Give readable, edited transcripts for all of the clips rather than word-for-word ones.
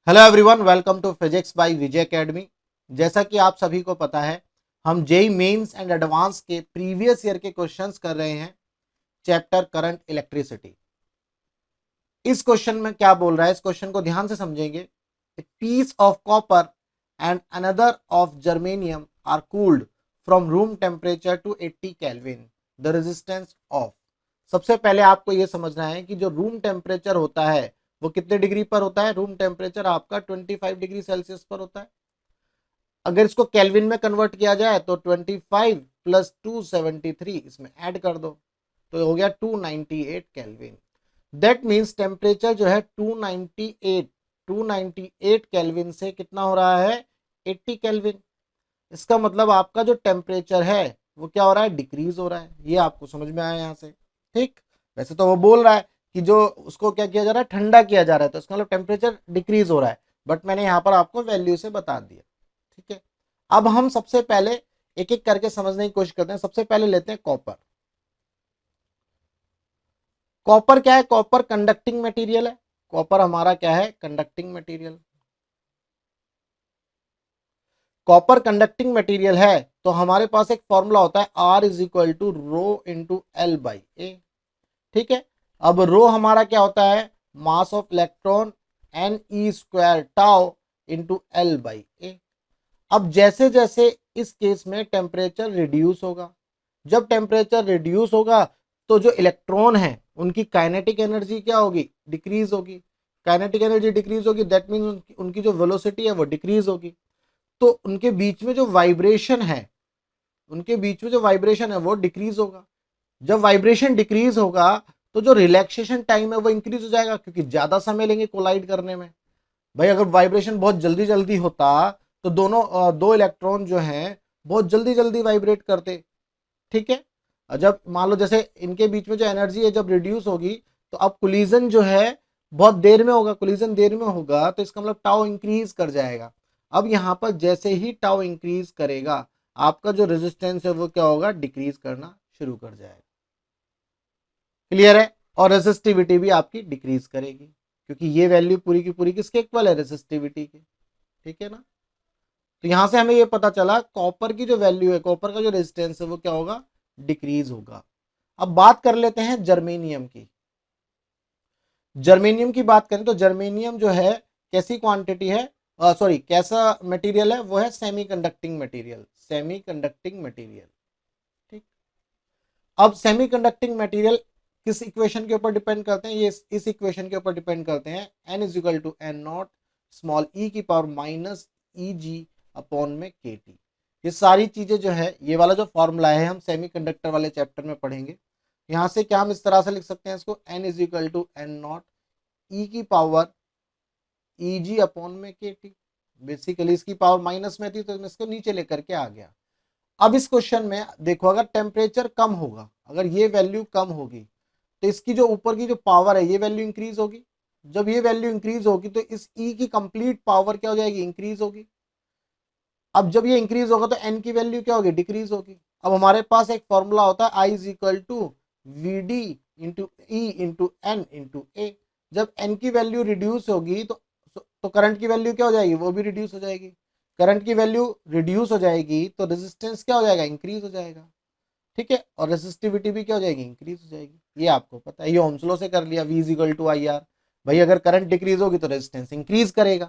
Hello everyone, welcome to physics by Vijay academy. जैसा कि आप सभी को पता है, हम जेई मेंस एंड एडवांस के प्रीवियस ईयर के क्वेश्चंस कर रहे हैं चैप्टर करंट इलेक्ट्रिसिटी। इस क्वेश्चन में क्या बोल रहा है, इस क्वेश्चन को ध्यान से समझेंगे। A piece of copper and another of germanium are cooled from room temperature to 80 kelvin, the resistance of. सबसे पहले आपको यह समझना है कि जो रूम टेम्परेचर होता है वो कितने डिग्री पर होता है। रूम टेम्परेचर आपका 25 डिग्री सेल्सियस पर होता है। अगर इसको केल्विन में कन्वर्ट किया जाए तो 25 प्लस 273 इसमें ऐड कर दो तो हो गया 298 केल्विन। दैट मीन्स टेम्परेचर जो है 298 केल्विन से कितना हो रहा है, 80 केल्विन। इसका मतलब आपका जो टेम्परेचर है वो क्या हो रहा है, डिक्रीज हो रहा है। ये आपको समझ में आया यहाँ से, ठीक। वैसे तो वो बोल रहा है कि जो उसको क्या किया जा रहा है, ठंडा किया जा रहा है, तो इसका मतलब टेम्परेचर डिक्रीज हो रहा है, बट मैंने यहाँ पर आपको वैल्यू से बता दिया, ठीक है। अब हम सबसे पहले एक एक करके समझने की कोशिश करते हैं। सबसे पहले लेते हैं कॉपर। कॉपर क्या है, कॉपर कंडक्टिंग मटेरियल है। कॉपर हमारा क्या है, conducting material. Copper conducting material है तो हमारे पास एक फॉर्मूला होता है R is equal to rho into L by A, ठीक है। अब रो हमारा क्या होता है, mass of electron N E square tau into L by A. अब जैसे जैसे इस केस में टेम्परेचर रिड्यूस होगा, जब टेम्परेचर रिड्यूस होगा तो जो इलेक्ट्रॉन है उनकी काइनेटिक एनर्जी क्या होगी, डिक्रीज होगी। काइनेटिक एनर्जी डिक्रीज होगी, दैट मीन्स उनकी जो वेलोसिटी है वो डिक्रीज होगी। तो उनके बीच में जो वाइब्रेशन है, उनके बीच में जो वाइब्रेशन है वो डिक्रीज होगा। जब वाइब्रेशन डिक्रीज होगा तो जो रिलैक्सेशन टाइम है वो इंक्रीज हो जाएगा, क्योंकि ज्यादा समय लेंगे कोलाइड करने में। भाई अगर वाइब्रेशन बहुत जल्दी जल्दी होता तो दो इलेक्ट्रॉन जो हैं बहुत जल्दी जल्दी वाइब्रेट करते, ठीक है। जब मान लो जैसे इनके बीच में जो एनर्जी है जब रिड्यूस होगी तो अब कोलिजन जो है बहुत देर में होगा, कोलिजन देर में होगा तो इसका मतलब टाउ इंक्रीज कर जाएगा। अब यहाँ पर जैसे ही टाउ इंक्रीज करेगा आपका जो रेजिस्टेंस है वो क्या होगा, डिक्रीज करना शुरू कर जाएगा। क्लियर है। और रेजिस्टिविटी भी आपकी डिक्रीज करेगी, क्योंकि ये वैल्यू पूरी की पूरी किसके इक्वल है, रेजिस्टिविटी के, ठीक है ना। तो यहां से हमें ये पता चला कॉपर की जो वैल्यू है, कॉपर का जो रेजिस्टेंस है वो क्या होगा, डिक्रीज होगा। अब बात कर लेते हैं जर्मेनियम की। जर्मेनियम की बात करें तो जर्मेनियम जो है कैसी क्वांटिटी है, सॉरी कैसा मटेरियल है, वो है semi conducting material, semi conducting material, ठीक। अब सेमी कंडक्टिंग मटेरियल किस इक्वेशन के ऊपर डिपेंड करते हैं, ये इस इक्वेशन के ऊपर डिपेंड करते हैं, n is equal to N naught small E की power minus E G upon में के टी। ये सारी चीजें जो है, ये वाला जो फॉर्मूला है हम सेमी कंडक्टर वाले चैप्टर में पढ़ेंगे। यहाँ से क्या हम इस तरह से लिख सकते हैं इसको, n is equal to N naught E की पावर ई जी अपॉन में के टी। बेसिकली इसकी पावर माइनस में थी तो मैं इसको नीचे लेकर के आ गया। अब इस क्वेश्चन में देखो, अगर टेम्परेचर कम होगा, अगर ये वैल्यू कम होगी तो इसकी जो ऊपर की जो पावर है ये वैल्यू इंक्रीज होगी। जब ये वैल्यू इंक्रीज होगी तो इस ई की कंप्लीट पावर क्या हो जाएगी, इंक्रीज होगी। अब जब ये इंक्रीज होगा तो एन की वैल्यू क्या होगी, डिक्रीज होगी। अब हमारे पास एक फॉर्मूला होता है I is equal to V D into E into N into A. जब एन की वैल्यू रिड्यूस होगी तो करंट की वैल्यू क्या हो जाएगी, वो भी रिड्यूस हो जाएगी। करंट की वैल्यू रिड्यूस हो जाएगी तो रेजिस्टेंस क्या हो जाएगा, इंक्रीज हो जाएगा, ठीक है। और रेसिस्टिविटी भी क्या हो जाएगी, इंक्रीज हो जाएगी। ये आपको पता है, ये ओम्स लॉ से कर लिया, V is equal to I R. भाई अगर करंट डिक्रीज होगी तो रेजिस्टेंस इंक्रीज करेगा,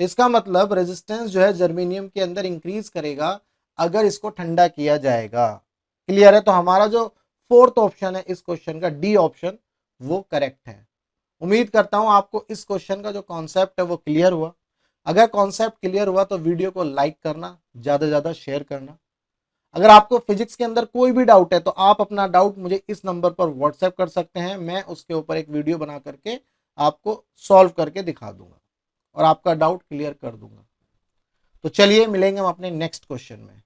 तो इसका मतलब रेजिस्टेंस जो है जर्मेनियम के अंदर इंक्रीज करेगा अगर इसको ठंडा किया जाएगा। क्लियर है। तो हमारा जो फोर्थ ऑप्शन है इस क्वेश्चन का, डी ऑप्शन, वो करेक्ट है। उम्मीद करता हूं आपको इस क्वेश्चन का जो कॉन्सेप्ट है वो क्लियर हुआ। अगर कॉन्सेप्ट क्लियर हुआ तो वीडियो को लाइक करना, ज्यादा से ज्यादा शेयर करना। अगर आपको फिजिक्स के अंदर कोई भी डाउट है तो आप अपना डाउट मुझे इस नंबर पर व्हाट्सएप कर सकते हैं, मैं उसके ऊपर एक वीडियो बना करके आपको सॉल्व करके दिखा दूंगा और आपका डाउट क्लियर कर दूंगा। तो चलिए मिलेंगे हम अपने नेक्स्ट क्वेश्चन में।